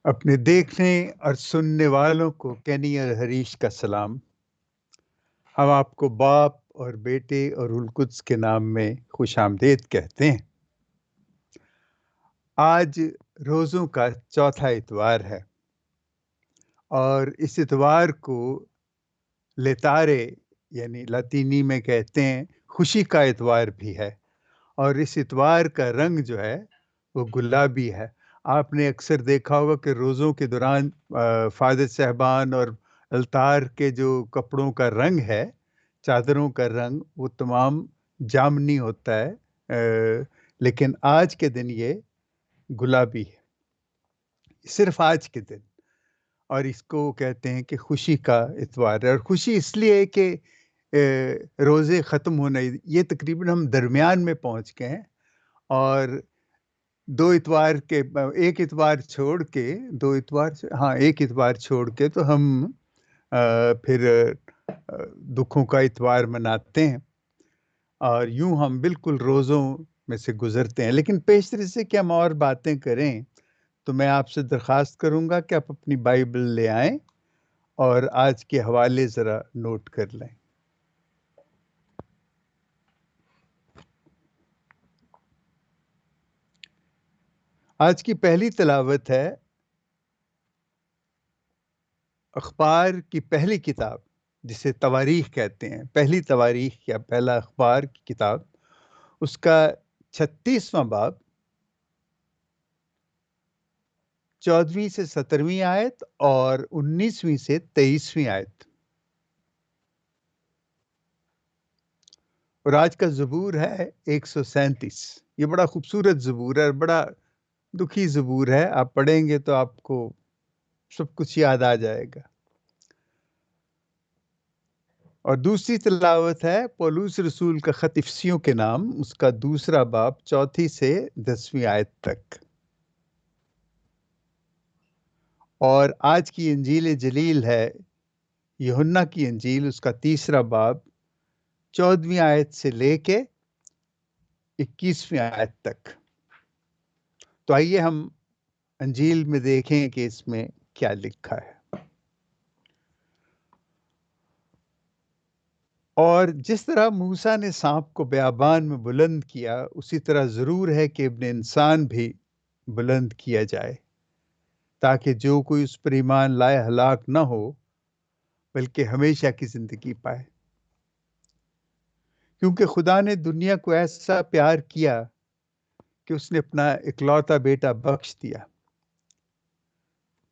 اپنے دیکھنے اور سننے والوں کو کینی اور حریش کا سلام۔ ہم آپ کو باپ اور بیٹے اور روح القدس کے نام میں خوش آمدید کہتے ہیں۔ آج روزوں کا چوتھا اتوار ہے اور اس اتوار کو لیتارے یعنی لاطینی میں کہتے ہیں خوشی کا اتوار بھی ہے، اور اس اتوار کا رنگ جو ہے وہ گلابی ہے۔ آپ نے اکثر دیکھا ہوگا کہ روزوں کے دوران فادر صاحبان اور التار کے جو کپڑوں کا رنگ ہے، چادروں کا رنگ، وہ تمام جامنی ہوتا ہے، لیکن آج کے دن یہ گلابی ہے، صرف آج کے دن، اور اس کو کہتے ہیں کہ خوشی کا اتوار ہے۔ اور خوشی اس لیے کہ روزے ختم ہونے، یہ تقریباً ہم درمیان میں پہنچ گئے ہیں، اور ایک اتوار چھوڑ کے ایک اتوار چھوڑ کے تو ہم پھر دکھوں کا اتوار مناتے ہیں، اور یوں ہم بالکل روزوں میں سے گزرتے ہیں۔ لیکن پیشتر سے کہ ہم اور باتیں کریں تو میں آپ سے درخواست کروں گا کہ آپ اپنی بائبل لے آئیں اور آج کے حوالے ذرا نوٹ کر لیں۔ آج کی پہلی تلاوت ہے اخبار کی پہلی کتاب، جسے تواریخ کہتے ہیں، پہلی تواریخ یا پہلا اخبار کی کتاب، اس کا 36واں باب، 14ویں سے 17ویں آیت اور 19ویں سے 23ویں آیت۔ اور آج کا زبور ہے 137۔ یہ بڑا خوبصورت زبور ہے اور بڑا دکھی زبور ہے، آپ پڑھیں گے تو آپ کو سب کچھ یاد آ جائے گا۔ اور دوسری تلاوت ہے پولس رسول کا خط افسیوں کے نام، اس کا دوسرا باب، 4 سے 10ویں آیت تک۔ اور آج کی انجیل جلیل ہے یوحنا کی انجیل، اس کا تیسرا باب، 14ویں آیت سے لے کے 21ویں آیت تک۔ تو آئیے ہم انجیل میں دیکھیں کہ اس میں کیا لکھا ہے۔ اور جس طرح موسیٰ نے سانپ کو بیابان میں بلند کیا، اسی طرح ضرور ہے کہ ابن انسان بھی بلند کیا جائے، تاکہ جو کوئی اس پر ایمان لائے ہلاک نہ ہو بلکہ ہمیشہ کی زندگی پائے۔ کیونکہ خدا نے دنیا کو ایسا پیار کیا کہ اس نے اپنا اکلوتا بیٹا بخش دیا،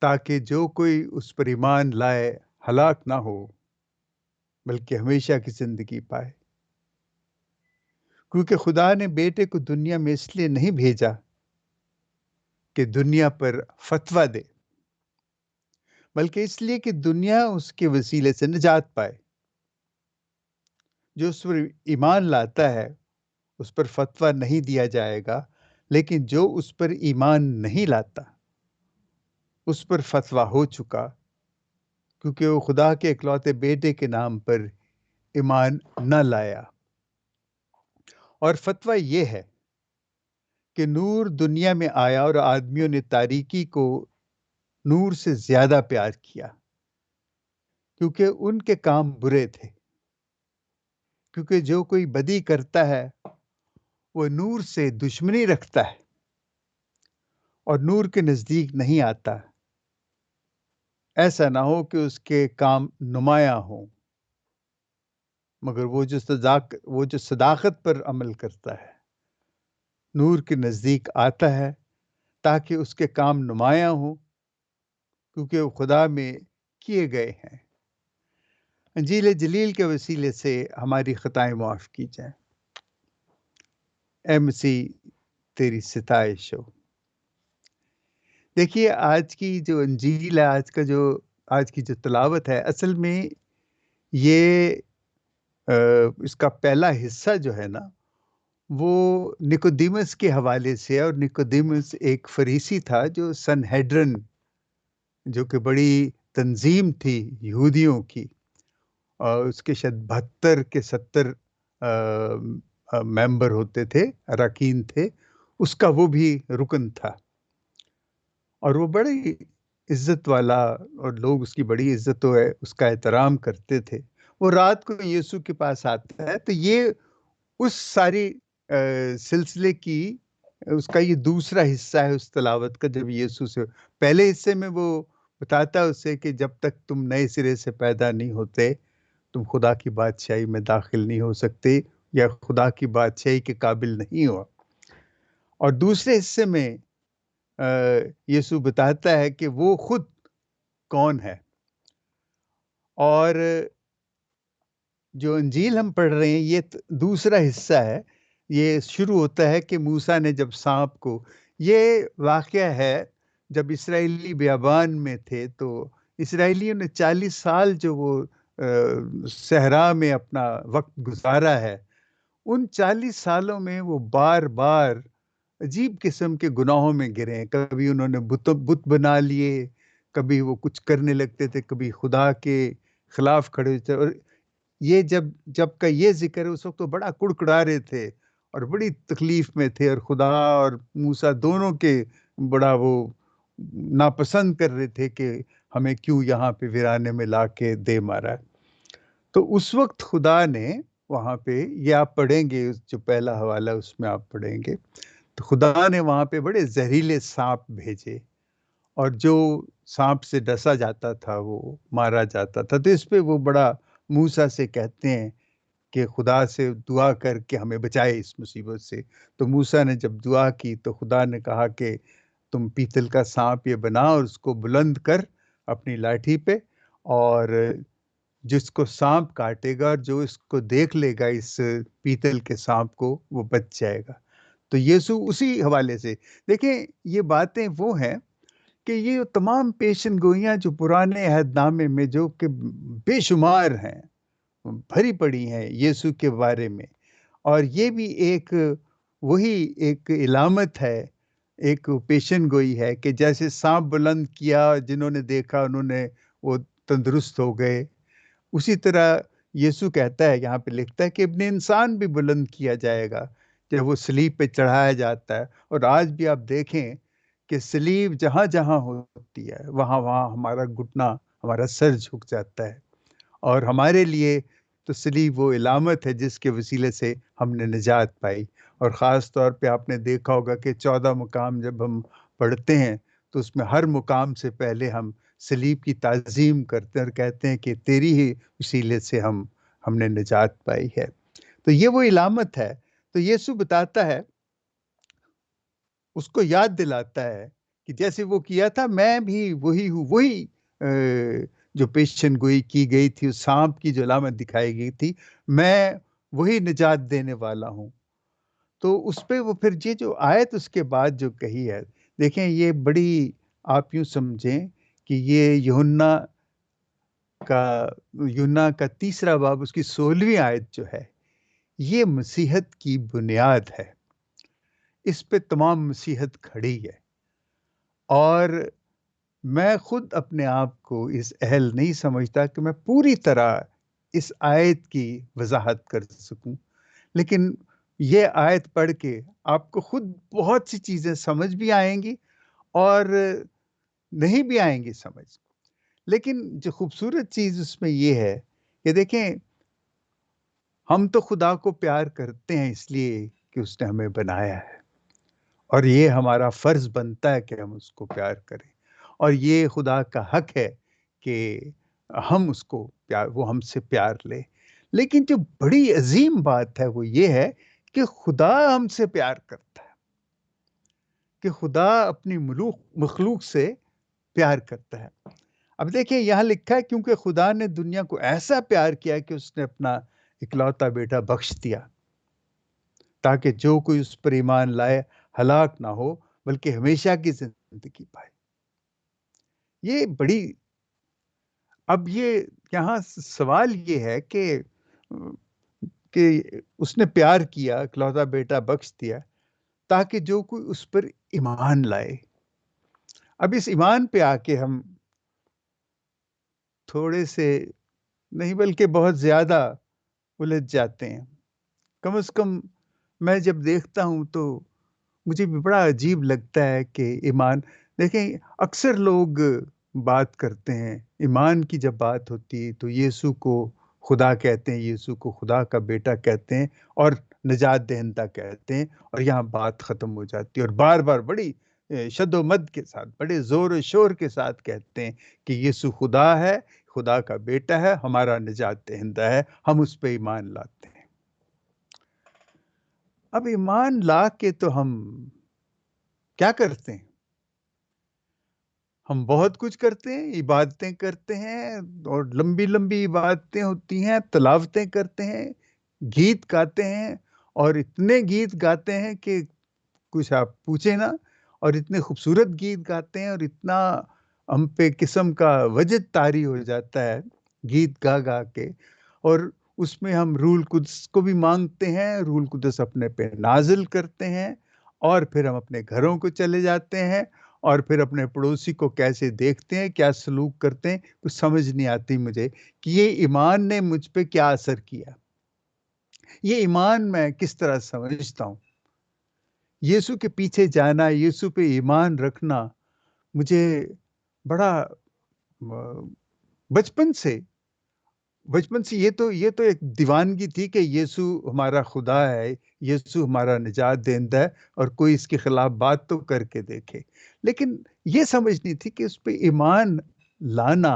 تاکہ جو کوئی اس پر ایمان لائے ہلاک نہ ہو بلکہ ہمیشہ کی زندگی پائے۔ کیونکہ خدا نے بیٹے کو دنیا میں اس لیے نہیں بھیجا کہ دنیا پر فتویٰ دے، بلکہ اس لیے کہ دنیا اس کے وسیلے سے نجات پائے۔ جو اس پر ایمان لاتا ہے اس پر فتویٰ نہیں دیا جائے گا، لیکن جو اس پر ایمان نہیں لاتا اس پر فتویٰ ہو چکا، کیونکہ وہ خدا کے اکلوتے بیٹے کے نام پر ایمان نہ لایا۔ اور فتویٰ یہ ہے کہ نور دنیا میں آیا اور آدمیوں نے تاریکی کو نور سے زیادہ پیار کیا، کیونکہ ان کے کام برے تھے۔ کیونکہ جو کوئی بدی کرتا ہے وہ نور سے دشمنی رکھتا ہے اور نور کے نزدیک نہیں آتا، ایسا نہ ہو کہ اس کے کام نمایاں ہوں، مگر وہ جو صداقت پر عمل کرتا ہے نور کے نزدیک آتا ہے، تاکہ اس کے کام نمایاں ہوں، کیونکہ وہ خدا میں کیے گئے ہیں۔ انجیل جلیل کے وسیلے سے ہماری خطائیں معاف کی جائیں۔ اے مسیح تیری ستائش ہو۔ دیکھیے آج کی جو انجیل ہے، آج کی جو تلاوت ہے، اصل میں یہ اس کا پہلا حصہ جو ہے نا، وہ نکودیمس کے حوالے سے، اور نکودیمس ایک فریسی تھا جو سنہیڈرن، جو کہ بڑی تنظیم تھی یہودیوں کی، اور اس کے شاید 72 کے 70 ممبر ہوتے تھے، اراکین تھے، اس کا وہ بھی رکن تھا، اور وہ بڑی عزت والا اور لوگ اس کی بڑی عزت و ہے اس کا احترام کرتے تھے، وہ رات کو یسوع کے پاس آتا ہے، تو یہ اس ساری سلسلے کی اس کا یہ دوسرا حصہ ہے اس تلاوت کا، جب یسوع سے پہلے حصے میں وہ بتاتا ہے اسے کہ جب تک تم نئے سرے سے پیدا نہیں ہوتے تم خدا کی بادشاہی میں داخل نہیں ہو سکتے یا خدا کی بادشاہی کے قابل نہیں ہو۔ اور دوسرے حصے میں یسوع بتاتا ہے کہ وہ خود کون ہے، اور جو انجیل ہم پڑھ رہے ہیں یہ دوسرا حصہ ہے۔ یہ شروع ہوتا ہے کہ موسیٰ نے جب سانپ کو، یہ واقعہ ہے جب اسرائیلی بیابان میں تھے تو اسرائیلیوں نے 40 سال جو وہ صحرا میں اپنا وقت گزارا ہے، ان 40 سالوں میں وہ بار بار عجیب قسم کے گناہوں میں گرے ہیں۔ کبھی انہوں نے بت بنا لیے، کبھی وہ کچھ کرنے لگتے تھے، کبھی خدا کے خلاف کھڑے ہوتے تھے، اور یہ جب کا یہ ذکر ہے اس وقت تو بڑا کڑکڑا رہے تھے اور بڑی تکلیف میں تھے، اور خدا اور موسیٰ دونوں کے بڑا وہ ناپسند کر رہے تھے کہ ہمیں کیوں یہاں پہ ویرانے میں لا کے دے مارا۔ تو اس وقت خدا نے وہاں پہ، یہ آپ پڑھیں گے جو پہلا حوالہ اس میں آپ پڑھیں گے، تو خدا نے وہاں پہ بڑے زہریلے سانپ بھیجے، اور جو سانپ سے ڈسا جاتا تھا وہ مارا جاتا تھا۔ تو اس پہ وہ بڑا موسیٰ سے کہتے ہیں کہ خدا سے دعا کر کے ہمیں بچائے اس مصیبت سے۔ تو موسیٰ نے جب دعا کی تو خدا نے کہا کہ تم پیتل کا سانپ یہ بنا اور اس کو بلند کر اپنی لاٹھی پہ، اور جس کو سانپ کاٹے گا اور جو اس کو دیکھ لے گا اس پیتل کے سانپ کو، وہ بچ جائے گا۔ تو یسوع اسی حوالے سے دیکھیں، یہ باتیں وہ ہیں کہ یہ تمام پیشن گوئیاں جو پرانے عہد نامے میں جو کہ بے شمار ہیں، بھری پڑی ہیں یسوع کے بارے میں، اور یہ بھی ایک وہی ایک علامت ہے، ایک پیشن گوئی ہے کہ جیسے سانپ بلند کیا، جنہوں نے دیکھا انہوں نے وہ تندرست ہو گئے، اسی طرح یسوع کہتا ہے، یہاں پہ لکھتا ہے کہ ابن انسان بھی بلند کیا جائے گا جب وہ صلیب پہ چڑھایا جاتا ہے۔ اور آج بھی آپ دیکھیں کہ صلیب جہاں جہاں ہوتی ہے وہاں وہاں ہمارا گھٹنا، ہمارا سر جھک جاتا ہے، اور ہمارے لیے تو صلیب وہ علامت ہے جس کے وسیلے سے ہم نے نجات پائی۔ اور خاص طور پہ آپ نے دیکھا ہوگا کہ 14 مقام جب ہم پڑھتے ہیں تو اس میں ہر مقام سے پہلے ہم صلیب کی تعظیم کرتے ہیں اور کہتے ہیں کہ تیری ہی وسیلے سے ہم نے نجات پائی ہے۔ تو یہ وہ علامت ہے۔ تو یسوع بتاتا ہے، اس کو یاد دلاتا ہے کہ جیسے وہ کیا تھا میں بھی وہی ہوں، وہی جو پیشن گوئی کی گئی تھی، اس سانپ کی جو علامت دکھائی گئی تھی، میں وہی نجات دینے والا ہوں۔ تو اس پہ وہ پھر یہ جو آیت اس کے بعد جو کہی ہے، دیکھیں یہ بڑی، آپ یوں سمجھیں کہ یہ یوحنا کا 3 باب اس کی 16ویں آیت جو ہے، یہ مسیحت کی بنیاد ہے، اس پہ تمام مسیحت کھڑی ہے۔ اور میں خود اپنے آپ کو اس اہل نہیں سمجھتا کہ میں پوری طرح اس آیت کی وضاحت کر سکوں، لیکن یہ آیت پڑھ کے آپ کو خود بہت سی چیزیں سمجھ بھی آئیں گی اور نہیں بھی آئیں گی سمجھ۔ لیکن جو خوبصورت چیز اس میں یہ ہے کہ دیکھیں، ہم تو خدا کو پیار کرتے ہیں اس لیے کہ اس نے ہمیں بنایا ہے، اور یہ ہمارا فرض بنتا ہے کہ ہم اس کو پیار کریں، اور یہ خدا کا حق ہے کہ ہم اس کو وہ ہم سے پیار لے۔ لیکن جو بڑی عظیم بات ہے وہ یہ ہے کہ خدا ہم سے پیار کرتا ہے، کہ خدا اپنی مخلوق سے پیار کرتا ہے۔ اب دیکھیں یہاں لکھا ہے کیونکہ خدا نے دنیا کو ایسا پیار کیا کہ اس نے اپنا اکلوتا بیٹا بخش دیا، تاکہ جو کوئی اس پر ایمان لائے ہلاک نہ ہو بلکہ ہمیشہ کی زندگی پائے۔ یہ بڑی، اب یہ یہاں سوال یہ ہے کہ اس نے پیار کیا، اکلوتا بیٹا بخش دیا تاکہ جو کوئی اس پر ایمان لائے۔ اب اس ایمان پہ آ کے ہم تھوڑے سے نہیں بلکہ بہت زیادہ الجھ جاتے ہیں۔ کم از کم میں جب دیکھتا ہوں تو مجھے بھی بڑا عجیب لگتا ہے کہ ایمان، دیکھیں اکثر لوگ بات کرتے ہیں، ایمان کی جب بات ہوتی ہے تو یسوع کو خدا کہتے ہیں، یسوع کو خدا کا بیٹا کہتے ہیں اور نجات دہندہ کہتے ہیں، اور یہاں بات ختم ہو جاتی ہے، اور بار بار بڑی شد و مد کے ساتھ، بڑے زور و شور کے ساتھ کہتے ہیں کہ یسوع خدا ہے، خدا کا بیٹا ہے، ہمارا نجات دہندہ ہے، ہم اس پہ ایمان لاتے ہیں۔ اب ایمان لا کے تو ہم کیا کرتے ہیں؟ ہم بہت کچھ کرتے ہیں، عبادتیں کرتے ہیں، اور لمبی لمبی عبادتیں ہوتی ہیں، تلاوتیں کرتے ہیں، گیت گاتے ہیں، اور اتنے گیت گاتے ہیں کہ کچھ آپ پوچھیں نا، اور اتنے خوبصورت گیت گاتے ہیں، اور اتنا ہم پہ قسم کا وجد طاری ہو جاتا ہے گیت گا گا کے، اور اس میں ہم روح القدس کو بھی مانگتے ہیں، روح القدس اپنے پہ نازل کرتے ہیں، اور پھر ہم اپنے گھروں کو چلے جاتے ہیں، اور پھر اپنے پڑوسی کو کیسے دیکھتے ہیں، کیا سلوک کرتے ہیں، کچھ سمجھ نہیں آتی مجھے کہ یہ ایمان نے مجھ پہ کیا اثر کیا، یہ ایمان میں کس طرح سمجھتا ہوں۔ یسوع کے پیچھے جانا، یسوع پہ ایمان رکھنا مجھے بڑا بچپن سے بچپن سے یہ تو ایک دیوانگی تھی کہ یسوع ہمارا خدا ہے، یسوع ہمارا نجات دہندہ ہے، اور کوئی اس کے خلاف بات تو کر کے دیکھے۔ لیکن یہ سمجھنی تھی کہ اس پہ ایمان لانا،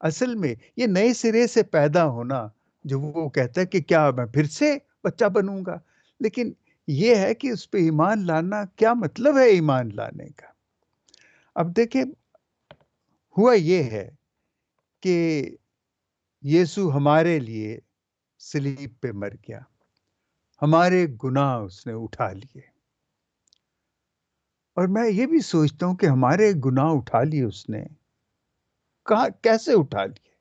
اصل میں یہ نئے سرے سے پیدا ہونا، جو وہ کہتا ہے کہ کیا میں پھر سے بچہ بنوں گا؟ لیکن یہ ہے کہ اس پہ ایمان لانا کیا مطلب ہے ایمان لانے کا؟ اب دیکھیں، ہوا یہ ہے کہ یسوع ہمارے لیے صلیب پہ مر گیا، ہمارے گناہ اس نے اٹھا لیے، اور میں یہ بھی سوچتا ہوں کہ ہمارے گناہ اٹھا لیے اس نے، کہاں کیسے اٹھا لیے؟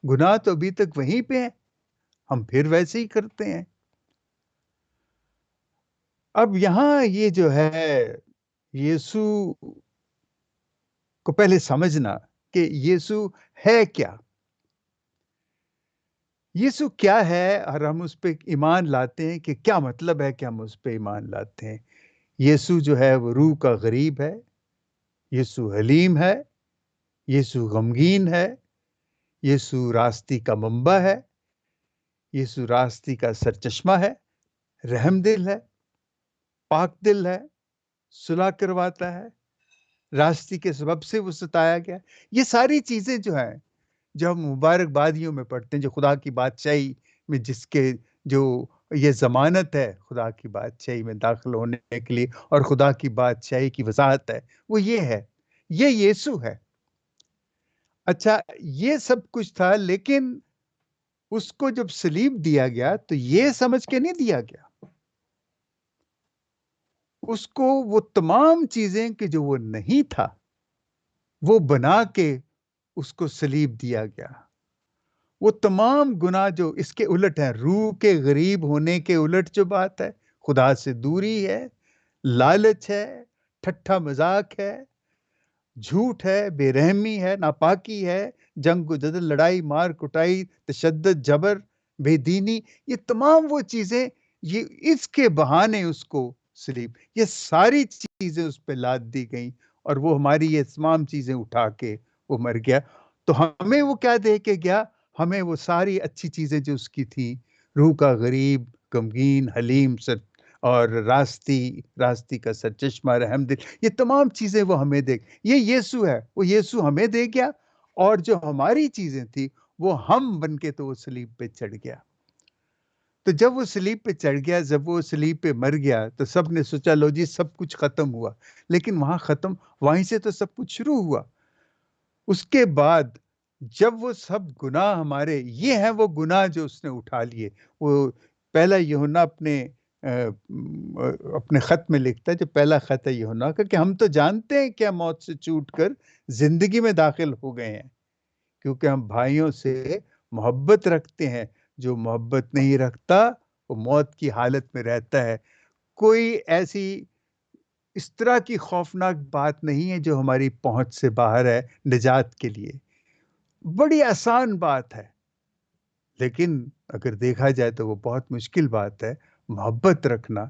گناہ تو ابھی تک وہیں پہ ہیں، ہم پھر ویسے ہی کرتے ہیں۔ اب یہاں یہ جو ہے، یسوع کو پہلے سمجھنا کہ یسوع ہے کیا، یسوع کیا ہے، اور ہم اس پہ ایمان لاتے ہیں کہ کیا مطلب ہے کہ ہم اس پہ ایمان لاتے ہیں۔ یسوع جو ہے وہ روح کا غریب ہے، یسوع حلیم ہے، یسوع غمگین ہے، یسوع راستی کا منبع ہے، یسوع راستی کا سرچشمہ ہے، رحم دل ہے، پاک دل ہے، صلح کرواتا ہے، راستی کے سبب سے وہ ستایا گیا۔ یہ ساری چیزیں جو ہیں، جو ہم مبارک بادیوں میں پڑھتے ہیں، جو خدا کی بادشاہی میں جس کے جو یہ ضمانت ہے خدا کی بادشاہی میں داخل ہونے کے لیے، اور خدا کی بادشاہی کی وضاحت ہے، وہ یہ ہے، یہ یسوع ہے۔ اچھا، یہ سب کچھ تھا، لیکن اس کو جب صلیب دیا گیا تو یہ سمجھ کے نہیں دیا گیا، اس کو وہ تمام چیزیں کہ جو وہ نہیں تھا وہ بنا کے اس کو صلیب دیا گیا۔ وہ تمام گناہ جو اس کے الٹ ہیں، روح کے غریب ہونے کے الٹ جو بات ہے، خدا سے دوری ہے، لالچ ہے، ٹھٹھا مذاق ہے، جھوٹ ہے، بے رحمی ہے، ناپاکی ہے، جنگ و جدل، لڑائی مار کٹائی، تشدد، جبر، بے دینی، یہ تمام وہ چیزیں، یہ اس کے بہانے اس کو صلیب، یہ ساری چیزیں اس پہ لاد دی گئیں، اور وہ ہماری یہ تمام چیزیں اٹھا کے وہ مر گیا۔ تو ہمیں وہ کیا دے کے گیا؟ ہمیں وہ ساری اچھی چیزیں جو اس کی تھی، روح کا غریب، غمگین، حلیم، اور راستی کا سرچشمہ، رحم دل، یہ تمام چیزیں وہ ہمیں دے، یہ یسوع ہے، وہ یسوع ہمیں دے گیا، اور جو ہماری چیزیں تھی وہ ہم بن کے تو وہ صلیب پہ چڑھ گیا۔ تو جب وہ صلیب پہ چڑھ گیا، جب وہ صلیب پہ مر گیا، تو سب نے سوچا لو جی سب کچھ ختم ہوا، لیکن وہاں ختم، وہیں سے تو سب کچھ شروع ہوا۔ اس کے بعد جب وہ سب گناہ ہمارے، یہ ہیں وہ گناہ جو اس نے اٹھا لیے، وہ پہلا یوحنا اپنے خط میں لکھتا ہے، جو پہلا خط ہے یوحنا کا، کہ ہم تو جانتے ہیں کیا موت سے چھوٹ کر زندگی میں داخل ہو گئے ہیں، کیونکہ ہم بھائیوں سے محبت رکھتے ہیں، جو محبت نہیں رکھتا وہ موت کی حالت میں رہتا ہے۔ کوئی ایسی اس طرح کی خوفناک بات نہیں ہے جو ہماری پہنچ سے باہر ہے نجات کے لیے، بڑی آسان بات ہے، لیکن اگر دیکھا جائے تو وہ بہت مشکل بات ہے، محبت رکھنا۔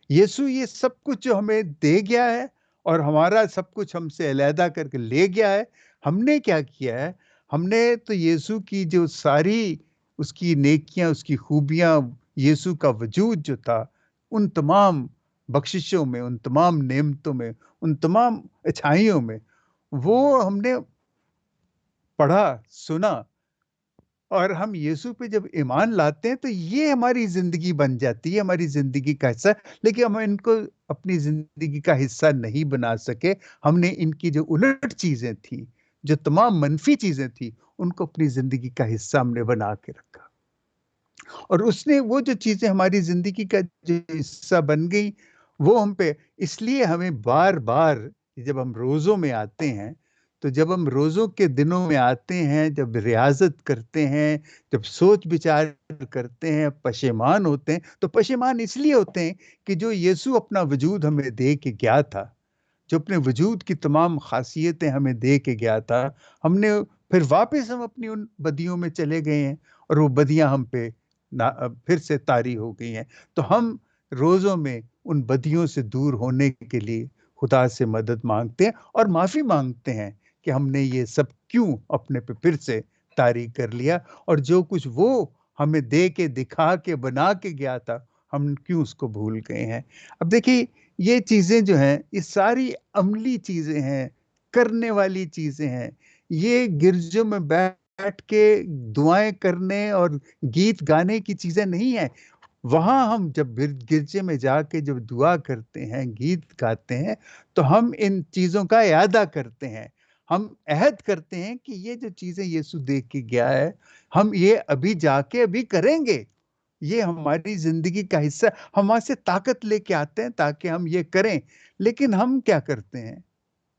یسوع یہ سب کچھ جو ہمیں دے گیا ہے، اور ہمارا سب کچھ ہم سے علیحدہ کر کے لے گیا ہے، ہم نے کیا کیا ہے؟ ہم نے تو یسوع کی جو ساری اس کی نیکیاں، اس کی خوبیاں، یسوع کا وجود جو تھا، ان تمام بخششوں میں، ان تمام نعمتوں میں، ان تمام اچھائیوں میں، وہ ہم نے پڑھا، سنا، اور ہم یسوع پہ جب ایمان لاتے ہیں تو یہ ہماری زندگی بن جاتی ہے، ہماری زندگی کا حصہ۔ لیکن ہم ان کو اپنی زندگی کا حصہ نہیں بنا سکے۔ ہم نے ان کی جو الٹ چیزیں تھیں، جو تمام منفی چیزیں تھیں، ان کو اپنی زندگی کا حصہ ہم نے بنا کے رکھا، اور اس نے وہ جو چیزیں ہماری زندگی کا جو حصہ بن گئی، وہ ہم پہ، اس لیے ہمیں بار بار جب ہم روزوں میں آتے ہیں، تو جب ہم روزوں کے دنوں میں آتے ہیں، جب ریاضت کرتے ہیں، جب سوچ بچار کرتے ہیں، پشیمان ہوتے ہیں، تو پشیمان اس لیے ہوتے ہیں کہ جو یسوع اپنا وجود ہمیں دے کے گیا تھا، جو اپنے وجود کی تمام خاصیتیں ہمیں دے کے گیا تھا، ہم نے پھر واپس ہم اپنی ان بدیوں میں چلے گئے ہیں، اور وہ بدیاں ہم پہ پھر سے طاری ہو گئی ہیں۔ تو ہم روزوں میں ان بدیوں سے دور ہونے کے لیے خدا سے مدد مانگتے ہیں اور معافی مانگتے ہیں کہ ہم نے یہ سب کیوں اپنے پہ پھر سے طاری کر لیا، اور جو کچھ وہ ہمیں دے کے، دکھا کے، بنا کے گیا تھا، ہم کیوں اس کو بھول گئے ہیں۔ اب دیکھیے، یہ چیزیں جو ہیں، یہ ساری عملی چیزیں ہیں، کرنے والی چیزیں ہیں۔ یہ گرجوں میں بیٹھ کے دعائیں کرنے اور گیت گانے کی چیزیں نہیں ہیں۔ وہاں ہم جب گرجے میں جا کے جب دعا کرتے ہیں، گیت گاتے ہیں، تو ہم ان چیزوں کا اعادہ کرتے ہیں۔ ہم عہد کرتے ہیں کہ یہ جو چیزیں یسوع دے کے گیا ہے، ہم یہ ابھی جا کے ابھی کریں گے۔ یہ ہماری زندگی کا حصہ، ہم وہاں سے طاقت لے کے آتے ہیں تاکہ ہم یہ کریں۔ لیکن ہم کیا کرتے ہیں،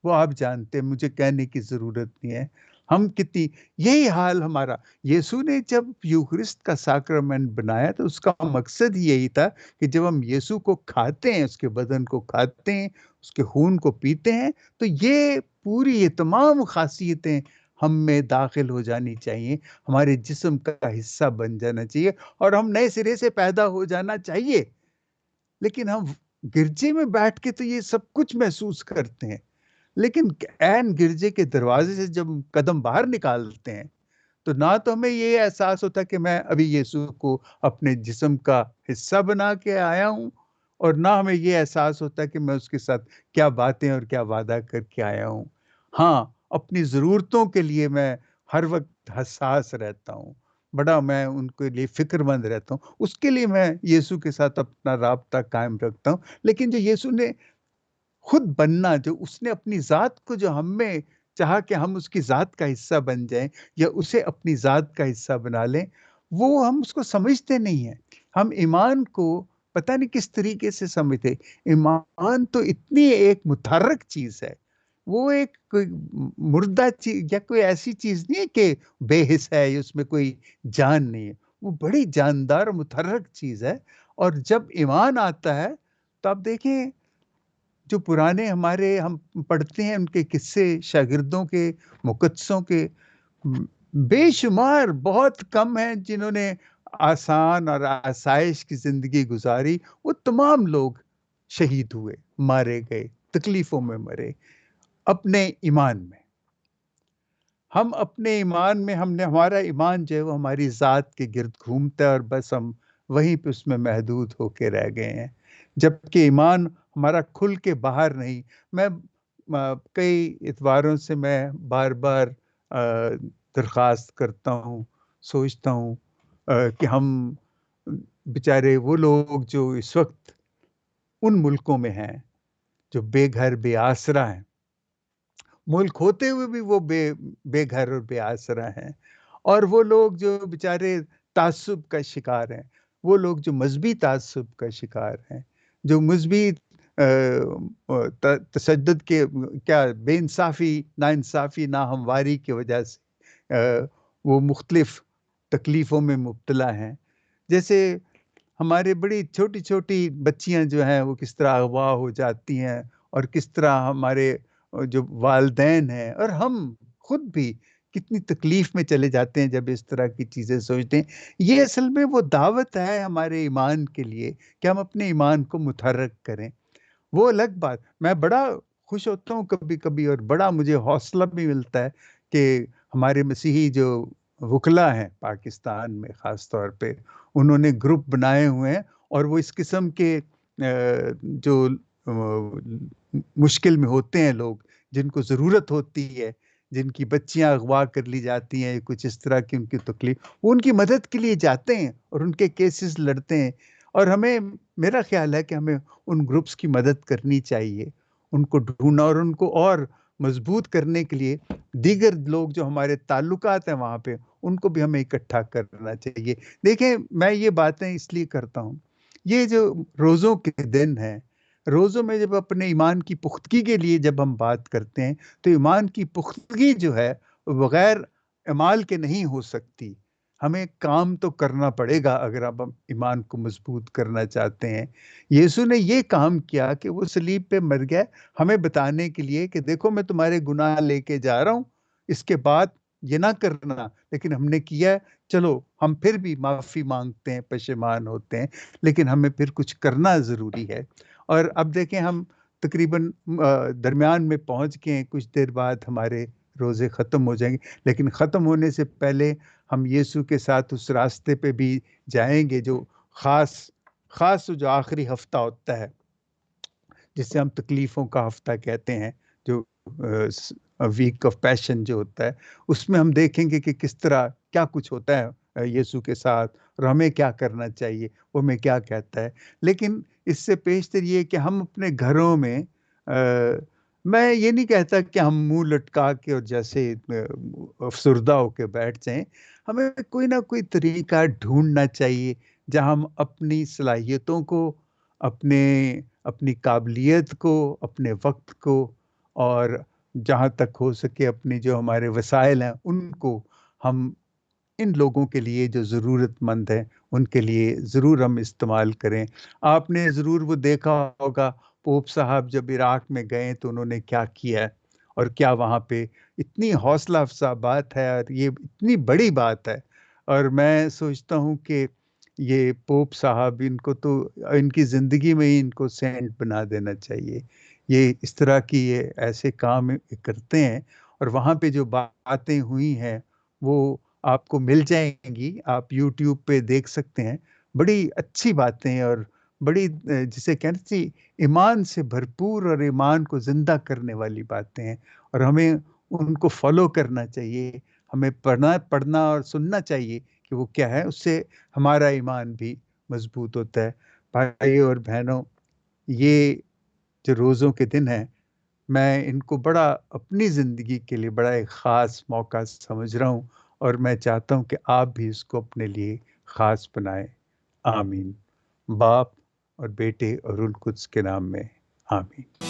وہ آپ جانتے ہیں، مجھے کہنے کی ضرورت نہیں ہے۔ ہم کتنی، یہی حال ہمارا۔ یسوع نے جب یوخرسٹ کا ساکرامنٹ بنایا تو اس کا مقصد ہی یہی تھا کہ جب ہم یسوع کو کھاتے ہیں، اس کے بدن کو کھاتے ہیں، اس کے خون کو پیتے ہیں، تو یہ پوری، یہ تمام خاصیتیں ہم میں داخل ہو جانی چاہیے، ہمارے جسم کا حصہ بن جانا چاہیے، اور ہم نئے سرے سے پیدا ہو جانا چاہیے۔ لیکن ہم گرجے میں بیٹھ کے تو یہ سب کچھ محسوس کرتے ہیں، لیکن عین گرجے کے دروازے سے جب ہم قدم باہر نکالتے ہیں، تو نہ تو ہمیں یہ احساس ہوتا کہ میں ابھی یسوع کو اپنے جسم کا حصہ بنا کے آیا ہوں، اور نہ ہمیں یہ احساس ہوتا کہ میں اس کے ساتھ کیا باتیں اور کیا وعدہ کر کے آیا ہوں۔ ہاں، اپنی ضرورتوں کے لیے میں ہر وقت حساس رہتا ہوں، بڑا میں ان کے لیے فکر مند رہتا ہوں، اس کے لیے میں یسوع کے ساتھ اپنا رابطہ قائم رکھتا ہوں۔ لیکن جو یسوع نے خود بننا، جو اس نے اپنی ذات کو جو ہم میں چاہا کہ ہم اس کی ذات کا حصہ بن جائیں، یا اسے اپنی ذات کا حصہ بنا لیں، وہ ہم اس کو سمجھتے نہیں ہیں۔ ہم ایمان کو پتہ نہیں کس طریقے سے سمجھتے۔ ایمان تو اتنی ایک متحرک چیز ہے، وہ ایک کوئی مردہ چیز یا کوئی ایسی چیز نہیں ہے کہ بے حس ہے، یا اس میں کوئی جان نہیں ہے۔ وہ بڑی جاندار اور متحرک چیز ہے، اور جب ایمان آتا ہے تو آپ دیکھیں، جو پرانے ہمارے ہم پڑھتے ہیں ان کے قصے، شاگردوں کے، مقدسوں کے، م- بے شمار، بہت کم ہیں جنہوں نے آسان اور آسائش کی زندگی گزاری۔ وہ تمام لوگ شہید ہوئے، مارے گئے، تکلیفوں میں مرے، اپنے ایمان میں۔ ہم اپنے ایمان میں، ہم نے، ہمارا ایمان جو ہے وہ ہماری ذات کے گرد گھومتا ہے، اور بس ہم وہیں پہ اس میں محدود ہو کے رہ گئے ہیں، جبکہ ایمان ہمارا کھل کے باہر نہیں۔ میں کئی اتواروں سے میں بار بار آ، درخواست کرتا ہوں، سوچتا ہوں کہ ہم بیچارے وہ لوگ جو اس وقت ان ملکوں میں ہیں، جو بے گھر بے آسرا ہیں، ملک ہوتے ہوئے بھی وہ بے گھر اور بے آسرا ہیں، اور وہ لوگ جو بیچارے تعصب کا شکار ہیں، وہ لوگ جو مذہبی تعصب کا شکار ہیں، جو مذہبی تشدد کے، کیا بے انصافی، نا انصافی، نا ہمواری کی وجہ سے وہ مختلف تکلیفوں میں مبتلا ہیں۔ جیسے ہمارے بڑی چھوٹی چھوٹی بچیاں جو ہیں، وہ کس طرح اغوا ہو جاتی ہیں، اور کس طرح ہمارے جو والدین ہیں اور ہم خود بھی کتنی تکلیف میں چلے جاتے ہیں جب اس طرح کی چیزیں سوچتے ہیں۔ یہ اصل میں وہ دعوت ہے ہمارے ایمان کے لیے کہ ہم اپنے ایمان کو متحرک کریں۔ وہ الگ بات، میں بڑا خوش ہوتا ہوں کبھی کبھی، اور بڑا مجھے حوصلہ بھی ملتا ہے کہ ہمارے مسیحی جو وکلا ہیں پاکستان میں خاص طور پہ، انہوں نے گروپ بنائے ہوئے ہیں، اور وہ اس قسم کے جو مشکل میں ہوتے ہیں لوگ، جن کو ضرورت ہوتی ہے، جن کی بچیاں اغوا کر لی جاتی ہیں، کچھ اس طرح کی ان کی تکلیف، وہ ان کی مدد کے لیے جاتے ہیں اور ان کے کیسز لڑتے ہیں۔ اور میرا خیال ہے کہ ہمیں ان گروپس کی مدد کرنی چاہیے، ان کو ڈھونڈنا اور ان کو اور مضبوط کرنے کے لیے دیگر لوگ جو ہمارے تعلقات ہیں وہاں پہ، ان کو بھی ہمیں اکٹھا کرنا چاہیے۔ دیکھیں، میں یہ باتیں اس لیے کرتا ہوں، یہ جو روزوں کے دن ہیں، روزوں میں جب اپنے ایمان کی پختگی کے لیے جب ہم بات کرتے ہیں، تو ایمان کی پختگی جو ہے بغیر اعمال کے نہیں ہو سکتی۔ ہمیں کام تو کرنا پڑے گا اگر اب ہم ایمان کو مضبوط کرنا چاہتے ہیں۔ یسوع نے یہ کام کیا کہ وہ صلیب پہ مر گئے، ہمیں بتانے کے لیے کہ دیکھو میں تمہارے گناہ لے کے جا رہا ہوں، اس کے بعد یہ نہ کرنا، لیکن ہم نے کیا ہے۔ چلو ہم پھر بھی معافی مانگتے ہیں، پشیمان ہوتے ہیں، لیکن ہمیں پھر کچھ کرنا ضروری ہے۔ اور اب دیکھیں، ہم تقریباً درمیان میں پہنچ گئے ہیں، کچھ دیر بعد ہمارے روزے ختم ہو جائیں گے، لیکن ختم ہونے سے پہلے ہم یسوع کے ساتھ اس راستے پہ بھی جائیں گے جو خاص جو آخری ہفتہ ہوتا ہے، جسے ہم تکلیفوں کا ہفتہ کہتے ہیں، جو ویک آف پیشن جو ہوتا ہے، اس میں ہم دیکھیں گے کہ کس طرح کیا کچھ ہوتا ہے یسوع کے ساتھ، اور ہمیں کیا کرنا چاہیے، وہ ہمیں کیا کہتا ہے۔ لیکن اس سے پیشتر یہ کہ ہم اپنے گھروں میں میں یہ نہیں کہتا کہ ہم منہ لٹکا کے اور جیسے افسردہ ہو کے بیٹھ جائیں، ہمیں کوئی نہ کوئی طریقہ ڈھونڈنا چاہیے جہاں ہم اپنی صلاحیتوں کو، اپنی قابلیت کو، اپنے وقت کو، اور جہاں تک ہو سکے اپنی جو ہمارے وسائل ہیں ان کو ہم ان لوگوں کے لیے جو ضرورت مند ہیں ان کے لیے ضرور ہم استعمال کریں۔ آپ نے ضرور وہ دیکھا ہوگا، پوپ صاحب جب عراق میں گئے تو انہوں نے کیا کیا ہے، اور کیا وہاں پہ اتنی حوصلہ افزا بات ہے، اور یہ اتنی بڑی بات ہے۔ اور میں سوچتا ہوں کہ یہ پوپ صاحب، ان کو تو ان کی زندگی میں ہی ان کو سینٹ بنا دینا چاہیے۔ یہ اس طرح کی یہ ایسے کام کرتے ہیں، اور وہاں پہ جو باتیں ہوئی ہیں وہ آپ کو مل جائیں گی، آپ یوٹیوب پہ دیکھ سکتے ہیں۔ بڑی اچھی باتیں، اور بڑی جسے کہنا چاہیے ایمان سے بھرپور اور ایمان کو زندہ کرنے والی باتیں ہیں، اور ہمیں ان کو فالو کرنا چاہیے۔ ہمیں پڑھنا اور سننا چاہیے کہ وہ کیا ہے، اس سے ہمارا ایمان بھی مضبوط ہوتا ہے۔ بھائیو اور بہنوں، یہ جو روزوں کے دن ہیں، میں ان کو بڑا اپنی زندگی کے لیے بڑا ایک خاص موقع سمجھ رہا ہوں، اور میں چاہتا ہوں کہ آپ بھی اس کو اپنے لیے خاص بنائیں۔ آمین۔ باپ اور بیٹے اور روح القدس کے نام میں، آمین۔